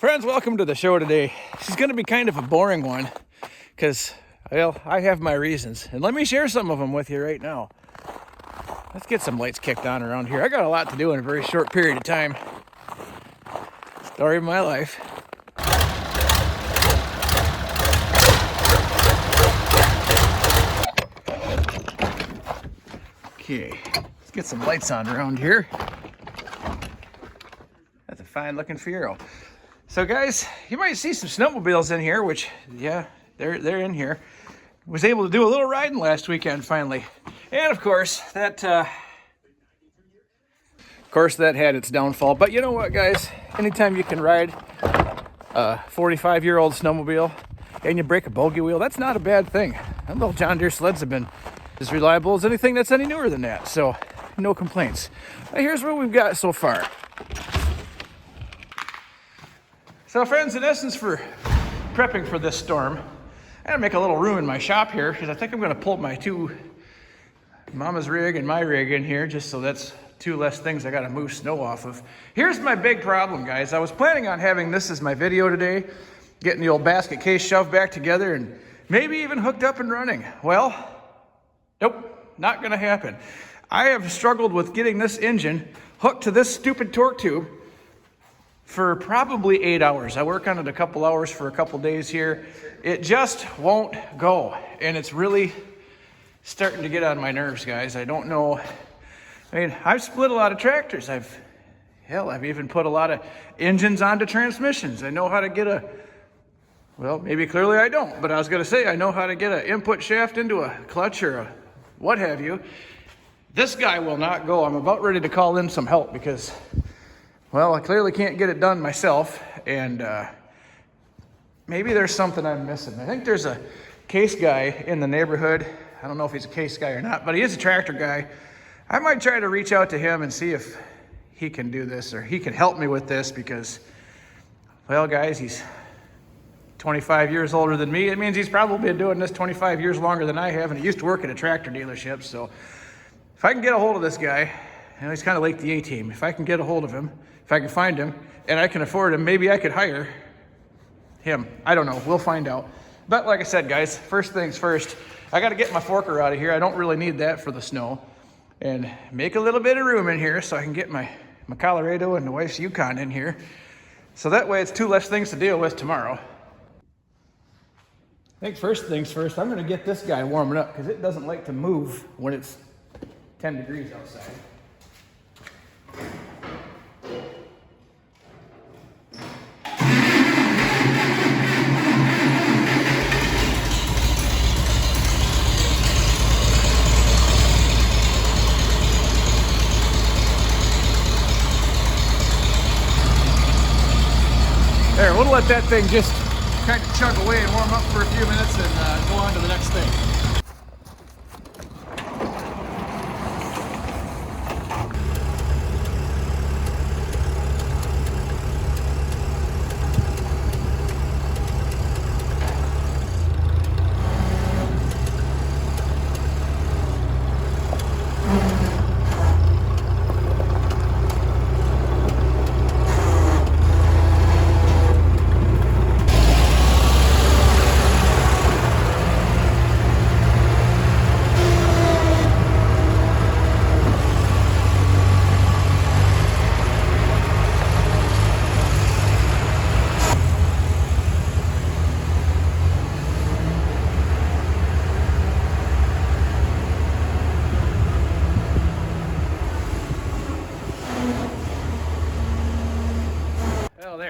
Friends, welcome to the show today. This is going to be kind of a boring one because, well, I have my reasons. And let me share some of them with you right now. Let's get some lights kicked on around here. I got a lot to do in a very short period of time. Story of my life. Okay, let's get some lights on around here. That's a fine looking Fiero. So guys, you might see some snowmobiles in here, which, yeah, they're in here. Was able to do a little riding last weekend finally. And of course, that had its downfall. But you know what, guys? Anytime you can ride a 45-year-old snowmobile and you break a bogey wheel, that's not a bad thing. Them little John Deere sleds have been as reliable as anything that's any newer than that. So, no complaints. Now, here's what we've got so far. So friends, in essence, for prepping for this storm, I gotta make a little room in my shop here because I think I'm gonna pull my two Mama's rig and my rig in here, just so that's two less things I gotta move snow off of. Here's my big problem, guys. I was planning on having this as my video today, getting the old basket case shoved back together and maybe even hooked up and running. Well, nope, not gonna happen. I have struggled with getting this engine hooked to this stupid torque tube for probably 8 hours. I work on it a couple hours for a couple days here. It just won't go. And it's really starting to get on my nerves, guys. I don't know. I mean, I've split a lot of tractors. I've even put a lot of engines onto transmissions. I know how to get well, maybe clearly I don't, but I was gonna say I know how to get an input shaft into a clutch or a what have you. This guy will not go. I'm about ready to call in some help because, well, I clearly can't get it done myself, and maybe there's something I'm missing. I think there's a Case guy in the neighborhood. I don't know if he's a Case guy or not, but he is a tractor guy. I might try to reach out to him and see if he can do this or he can help me with this because, well, guys, he's 25 years older than me. It means he's probably been doing this 25 years longer than I have, and he used to work at a tractor dealership. So if I can get a hold of this guy, you know, he's kind of like the A-team. If I can get a hold of him, if I can find him, and I can afford him, maybe I could hire him. I don't know. We'll find out. But like I said, guys, first things first, I got to get my forker out of here. I don't really need that for the snow. And make a little bit of room in here so I can get my Colorado and the wife's Yukon in here. So that way it's two less things to deal with tomorrow. I think first things first, I'm going to get this guy warming up because it doesn't like to move when it's 10 degrees outside. There, we'll let that thing just kind of chug away and warm up for a few minutes and go on to the next thing.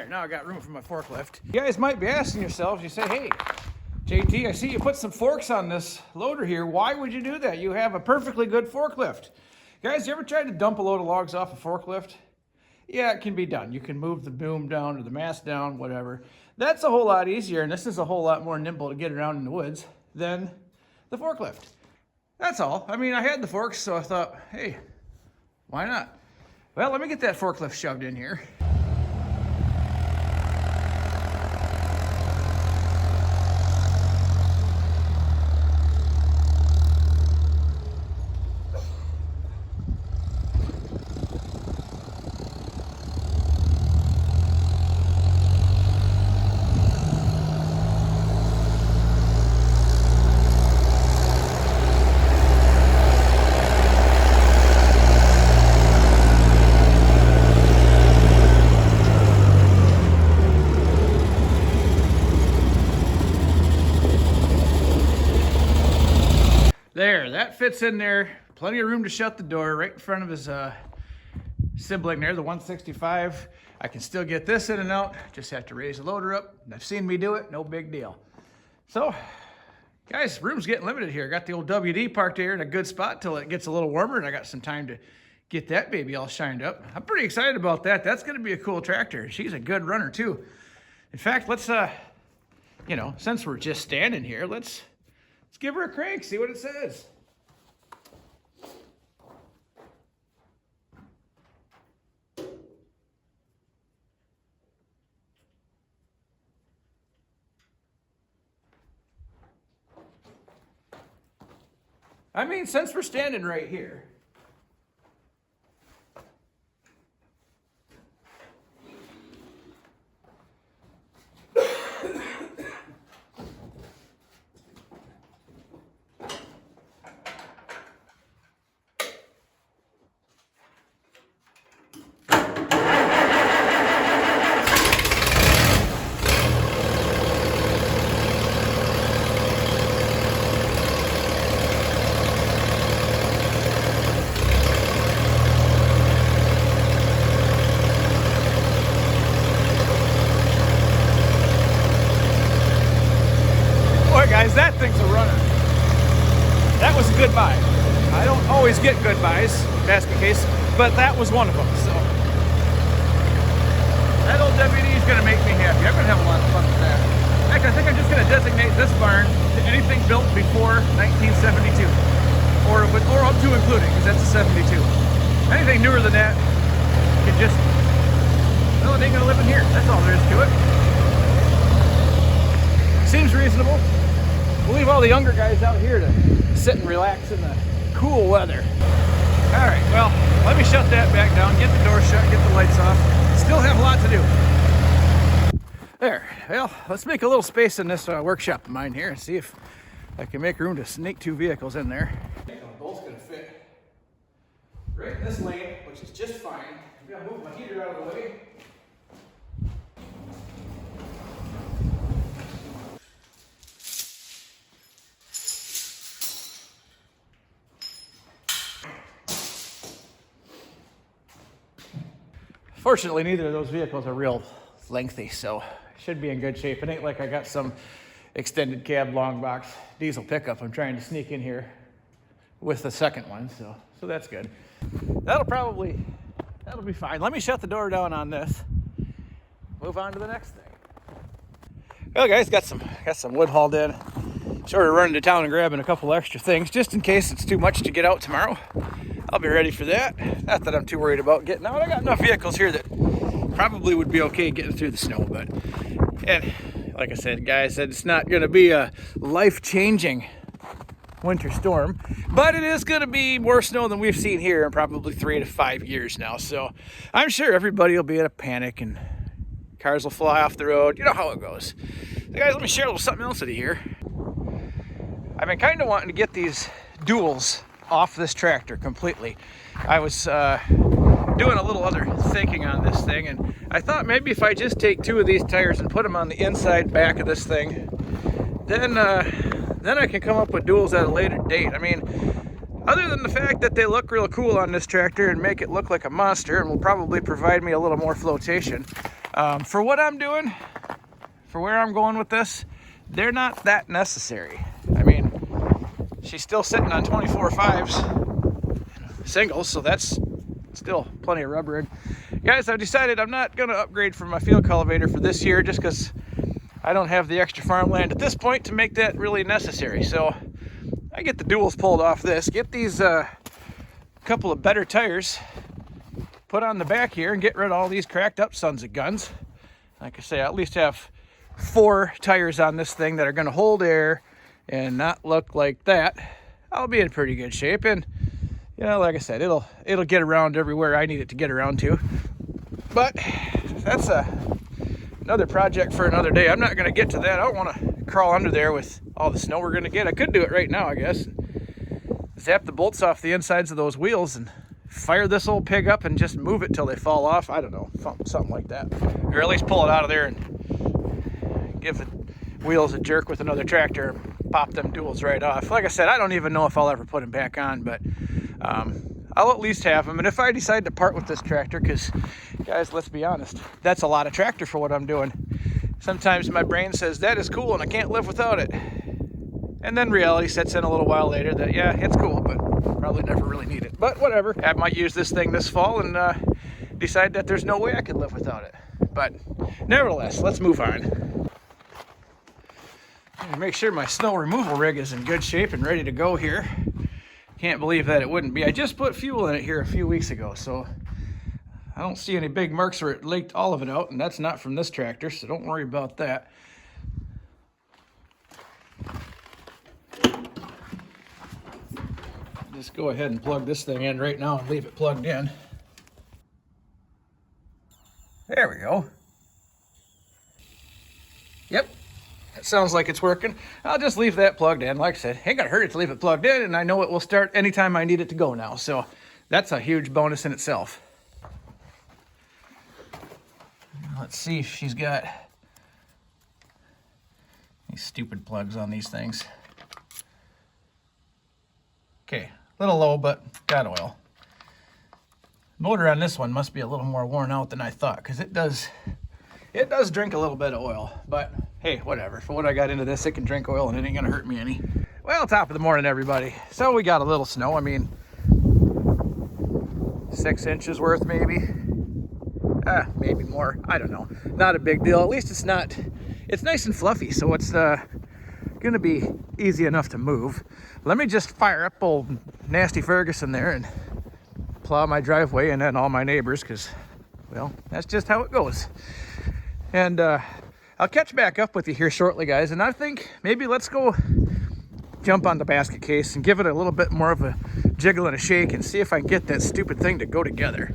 Now I got room for my forklift. You guys might be asking yourselves, you say, hey, JT, I see you put some forks on this loader here. Why would you do that? You have a perfectly good forklift. Guys, you ever tried to dump a load of logs off a forklift? Yeah, it can be done. You can move the boom down or the mast down, whatever. That's a whole lot easier, and this is a whole lot more nimble to get around in the woods than the forklift. That's all. I mean, I had the forks, so I thought, hey, why not? Well, let me get that forklift shoved in here. There, that fits in there. Plenty of room to shut the door right in front of his sibling there, the 165. I can still get this in and out. Just have to raise the loader up. I've seen me do it, no big deal. So, guys, room's getting limited here. Got the old WD parked here in a good spot till it gets a little warmer, and I got some time to get that baby all shined up. I'm pretty excited about that. That's gonna be a cool tractor. She's a good runner too. In fact, let's, you know, since we're just standing here, let's give her a crank, see what it says. I mean, since we're standing right here, guys, that thing's a runner. That was a good buy. I don't always get good buys, basket case, but that was one of them. So that old WD is going to make me happy. I'm going to have a lot of fun with that. In fact, I think I'm just going to designate this barn to anything built before 1972, or up to including, because that's a 72. Anything newer than that can just, well, it ain't going to live in here. That's all there is to it. Seems reasonable. We'll leave all the younger guys out here to sit and relax in the cool weather. All right, well, let me shut that back down, get the door shut, get the lights off. Still have a lot to do. There, well, let's make a little space in this workshop of mine here and see if I can make room to sneak two vehicles in there. I think I'm both gonna fit right in this lane, which is just fine. I'm gonna move my heater out of the way. Fortunately, neither of those vehicles are real lengthy, so should be in good shape. It ain't like I got some extended cab long box diesel pickup I'm trying to sneak in here with the second one, so that's good. That'll be fine. Let me shut the door down on this. Move on to the next thing. Well, guys, got some wood hauled in. Sort of running to town and grabbing a couple extra things just in case it's too much to get out tomorrow. I'll be ready for that. Not that I'm too worried about getting out. I got enough vehicles here that probably would be okay getting through the snow, and like I said, guys, it's not going to be a life-changing winter storm, but it is going to be more snow than we've seen here in probably 3 to 5 years now. So I'm sure everybody will be in a panic and cars will fly off the road. You know how it goes. So guys, let me share a little something else with you here. I've been kind of wanting to get these duals off this tractor completely. I was doing a little other thinking on this thing, and I thought maybe if I just take 2 of these tires and put them on the inside back of this thing, then I can come up with duals at a later date. I mean, other than the fact that they look real cool on this tractor and make it look like a monster and will probably provide me a little more flotation, for what I'm doing, for where I'm going with this, they're not that necessary. I mean, she's still sitting on 24.5s singles, so that's still plenty of rubber. And guys, I've decided I'm not going to upgrade from my field cultivator for this year just because I don't have the extra farmland at this point to make that really necessary. So I get the duals pulled off this, get these couple of better tires put on the back here, and get rid of all these cracked up sons of guns. Like I say, I at least have 4 tires on this thing that are going to hold air and not look like that. I'll be in pretty good shape, and you know, like I said, it'll get around everywhere I need it to get around to. But that's another project for another day. I'm not going to get to that. I don't want to crawl under there with all the snow we're going to get. I could do it right now, I guess. Zap the bolts off the insides of those wheels and fire this old pig up and just move it till they fall off. I don't know, something like that. Or at least pull it out of there and give the wheels a jerk with another tractor. pop them duals right off. Like I said, I don't even know if I'll ever put them back on, but I'll at least have them. And if I decide to part with this tractor, because guys, let's be honest, that's a lot of tractor for what I'm doing. Sometimes my brain says that is cool and I can't live without it. And then reality sets in a little while later that, yeah, it's cool, but probably never really need it. But whatever, I might use this thing this fall and decide that there's no way I could live without it. But nevertheless, let's move on. Make sure my snow removal rig is in good shape and ready to go here. Can't believe that it wouldn't be. I just put fuel in it here a few weeks ago, so I don't see any big marks where it leaked all of it out, and that's not from this tractor, so don't worry about that. Just go ahead and plug this thing in right now and leave it plugged in. There we go. Yep, that sounds like it's working. I'll just leave that plugged in. Like I said, ain't gonna hurt it to leave it plugged in, and I know it will start anytime I need it to go now, so that's a huge bonus in itself. Let's see if she's got these stupid plugs on these things. Okay, a little low, but got oil. Motor on this one must be a little more worn out than I thought, because it does drink a little bit of oil, but hey, whatever. For what I got into this, it can drink oil and it ain't gonna hurt me any. Well, top of the morning, everybody. So we got a little snow. I mean, 6 inches worth maybe. Maybe more, I don't know. Not a big deal. At least it's nice and fluffy, so it's gonna be easy enough to move. Let me just fire up old nasty Ferguson there and plow my driveway and then all my neighbors, because, well, that's just how it goes. And I'll catch back up with you here shortly, guys, and I think maybe let's go jump on the basket case and give it a little bit more of a jiggle and a shake and see if I can get that stupid thing to go together.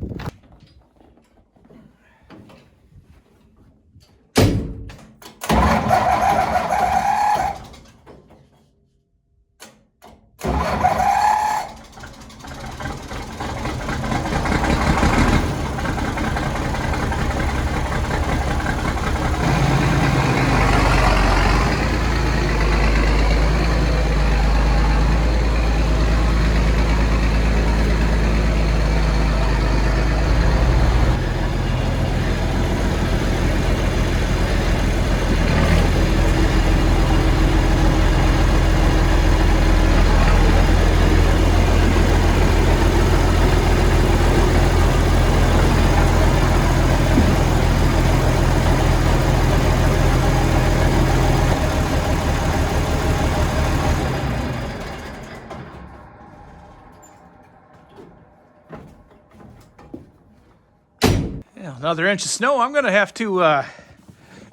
Another inch of snow. I'm gonna have to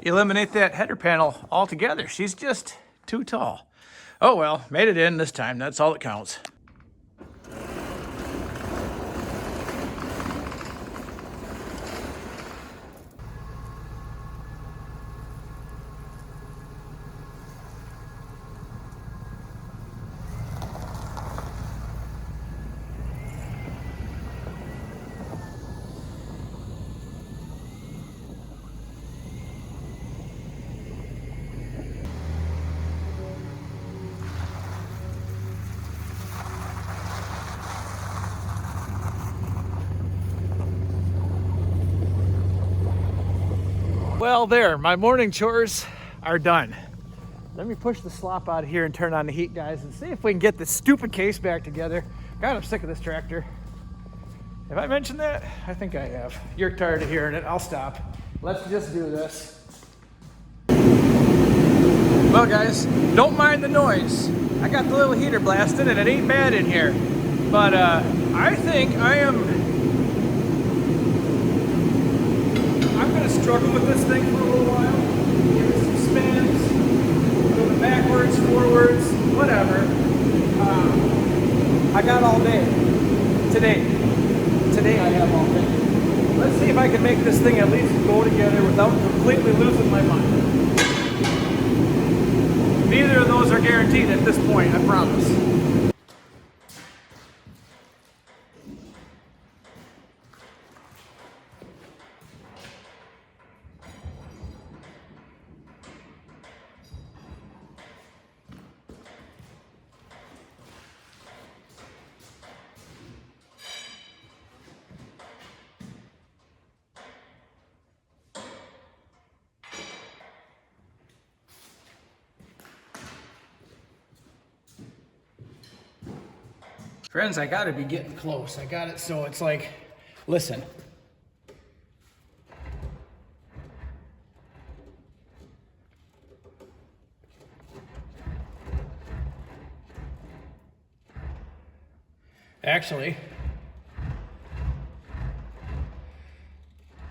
eliminate that header panel altogether. She's just too tall. Oh well, made it in this time. That's all that counts. Well, there, my morning chores are done. Let me push the slop out of here and turn on the heat, guys, and see if we can get this stupid case back together. God, I'm sick of this tractor. Have I mentioned that? I think I have. You're tired of hearing it. I'll stop. Let's just do this. Well, guys, don't mind the noise. I got the little heater blasted and it ain't bad in here. But I think I'm gonna struggle with this thing for a little while. Give it some spins, go backwards, forwards, whatever. I got all day. Today I have all day. Let's see if I can make this thing at least go together without completely losing my mind. Neither of those are guaranteed at this point, I promise. Friends, I gotta be getting close. I got it so it's like, listen. Actually,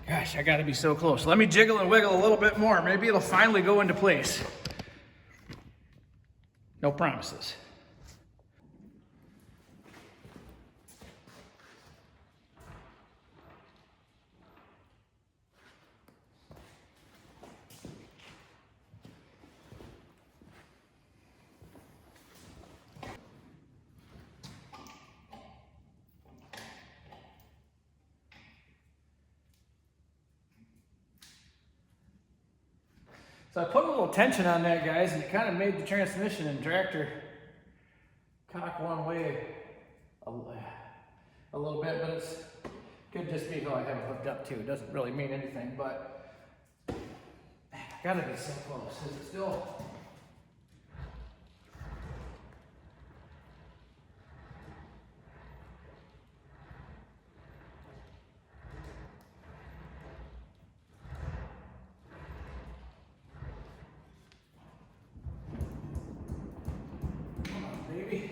gosh, I gotta be so close. Let me jiggle and wiggle a little bit more. Maybe it'll finally go into place. No promises. So I put a little tension on that, guys, and it kind of made the transmission and tractor cock one way a little bit, but it's could just be how I have it hooked up to. It doesn't really mean anything, but I gotta be so close. Is it still? Baby.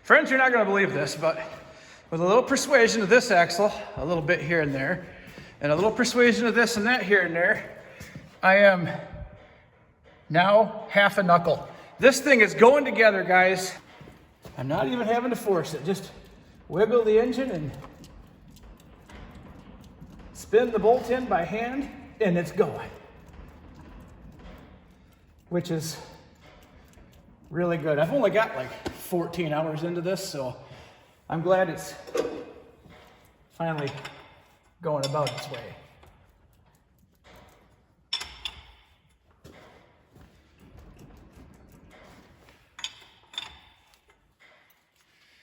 Friends, you're not going to believe this, but with a little persuasion of this axle, a little bit here and there, and a little persuasion of this and that here and there, I am now half a knuckle. This thing is going together, guys. I'm not even having to force it. Just wiggle the engine and spin the bolt in by hand, and it's going. Which is really good. I've only got like 14 hours into this, so I'm glad it's finally going about its way.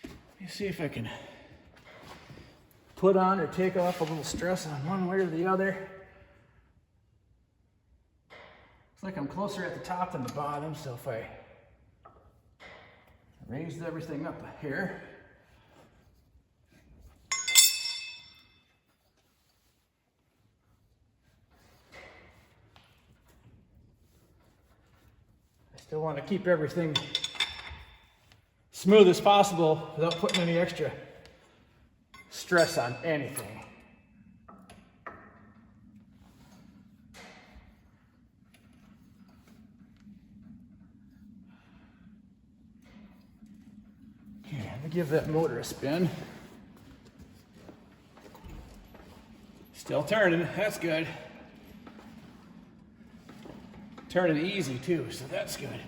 Let me see if I can put on or take off a little stress on one way or the other. Looks like I'm closer at the top than the bottom, so if I raised everything up here. I still want to keep everything smooth as possible without putting any extra stress on anything. Give that motor a spin. Still turning, that's good. Turning easy too, so that's good.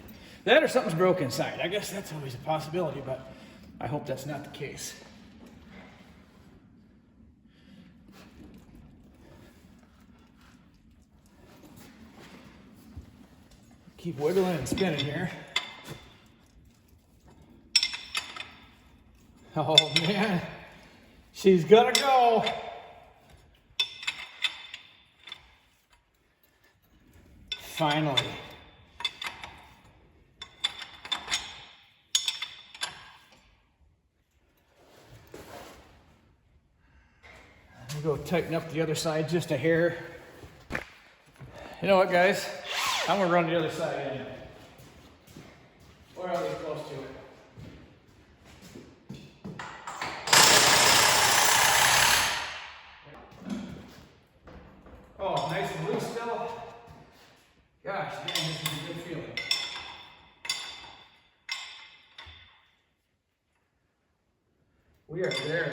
That or something's broken inside. I guess that's always a possibility, but I hope that's not the case. Keep wiggling and spinning here. Oh man, she's gonna go. Finally. I'll go tighten up the other side just a hair. You know what, guys? I'm gonna run the other side in. Or at least close to it. Oh, nice and loose still. Gosh, man, this is a good feeling. We are there.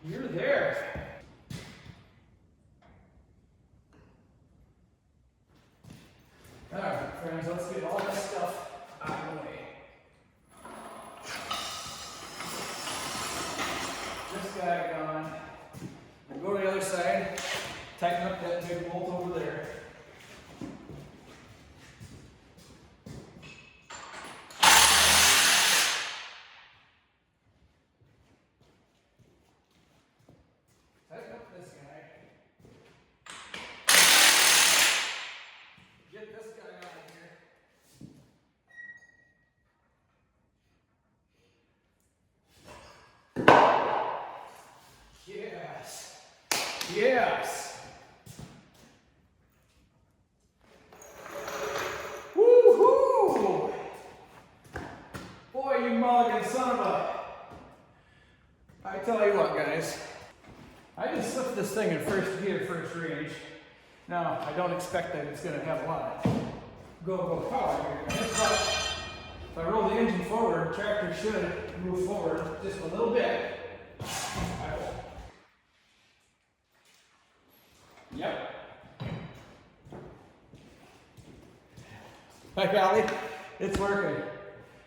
You're there. All right, friends, let's get all this stuff out of the way. This guy gone. We'll go to the other side, tighten up that big bolt over there. Tighten up this guy. Get this guy out of here. Yes. Yes. Woo-hoo! Boy, you mulligan son of a... I tell you what, guys. I just slipped this thing in first gear, first range. Now, I don't expect that it's going to have a lot of go power here, guys, but if I roll the engine forward, the tractor should move forward just a little bit. I will. Yep. By golly, it's working.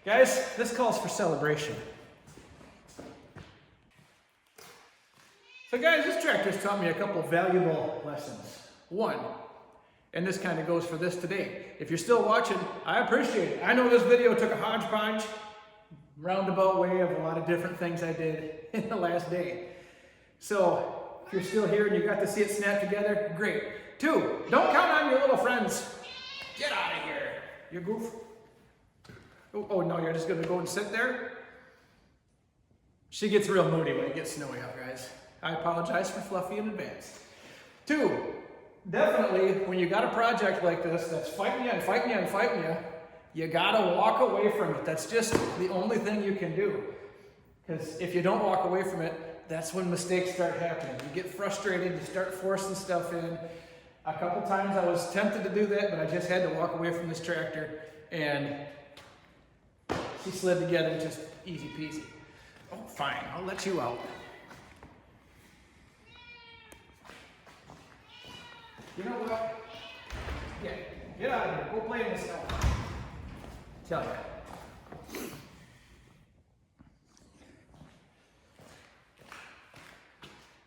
Guys, this calls for celebration. So guys, this tractor's taught me a couple valuable lessons. One, and this kind of goes for this today. If you're still watching, I appreciate it. I know this video took a hodgepodge, roundabout way of a lot of different things I did in the last day. So if you're still here and you got to see it snap together, great. Two, don't count on your little friends. Get out of here, you goof. Oh no, you're just gonna go and sit there? She gets real moody when it gets snowy out, guys. I apologize for Fluffy in advance. Two, definitely when you got a project like this that's fighting you and fighting you and fighting you, you gotta walk away from it. That's just the only thing you can do. Because if you don't walk away from it, that's when mistakes start happening. You get frustrated, you start forcing stuff in. A couple times I was tempted to do that, but I just had to walk away from this tractor and she slid together just easy peasy. Oh, fine, I'll let you out. You know what? Yeah, get out of here. Go play in the snow. Tell you.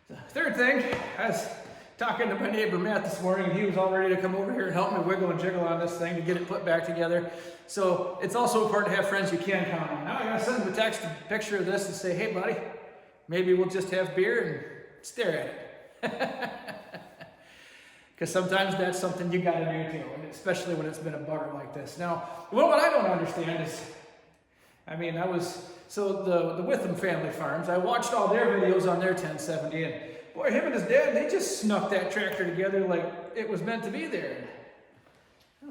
The third thing, I was talking to my neighbor Matt this morning, and he was all ready to come over here and help me wiggle and jiggle on this thing to get it put back together. So it's also important to have friends you can count on. Now I gotta send him a text, a picture of this, and say, hey buddy, maybe we'll just have beer and stare at it. Because sometimes that's something you got to do too, especially when it's been a bugger like this. Now, what I don't understand is, the Witham family farms, I watched all their videos on their 1070, and boy, him and his dad, they just snuck that tractor together like it was meant to be there.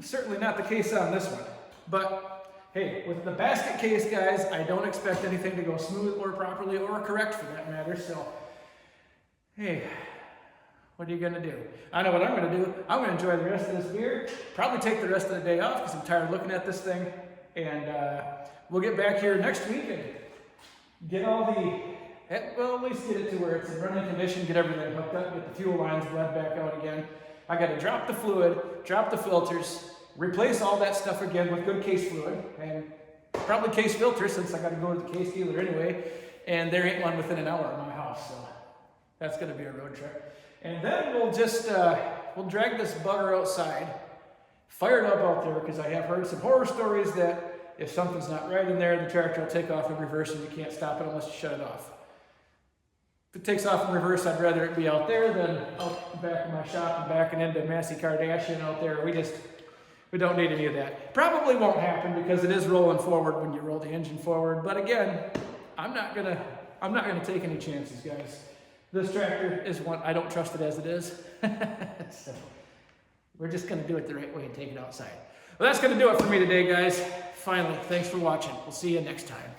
Certainly not the case on this one. But hey, with the basket case, guys, I don't expect anything to go smooth or properly or correct for that matter. So, hey. What are you gonna do? I know what I'm gonna do. I'm gonna enjoy the rest of this beer. Probably take the rest of the day off because I'm tired of looking at this thing. And we'll get back here next week and get all at least get it to where it's in running condition, get everything hooked up, get the fuel lines bled back out again. I gotta drop the fluid, drop the filters, replace all that stuff again with good case fluid, and probably case filters since I gotta go to the case dealer anyway. And there ain't one within an hour of my house, so that's gonna be a road trip. And then we'll just, we'll drag this bugger outside, fire it up out there, because I have heard some horror stories that if something's not right in there, the tractor will take off in reverse and you can't stop it unless you shut it off. If it takes off in reverse, I'd rather it be out there than out the back of my shop and backing into Massey Kardashian out there. We don't need any of that. Probably won't happen because it is rolling forward when you roll the engine forward. But again, I'm not gonna take any chances, guys. This tractor is one, I don't trust it as it is. So we're just gonna do it the right way and take it outside. Well, that's gonna do it for me today, guys. Finally, thanks for watching. We'll see you next time.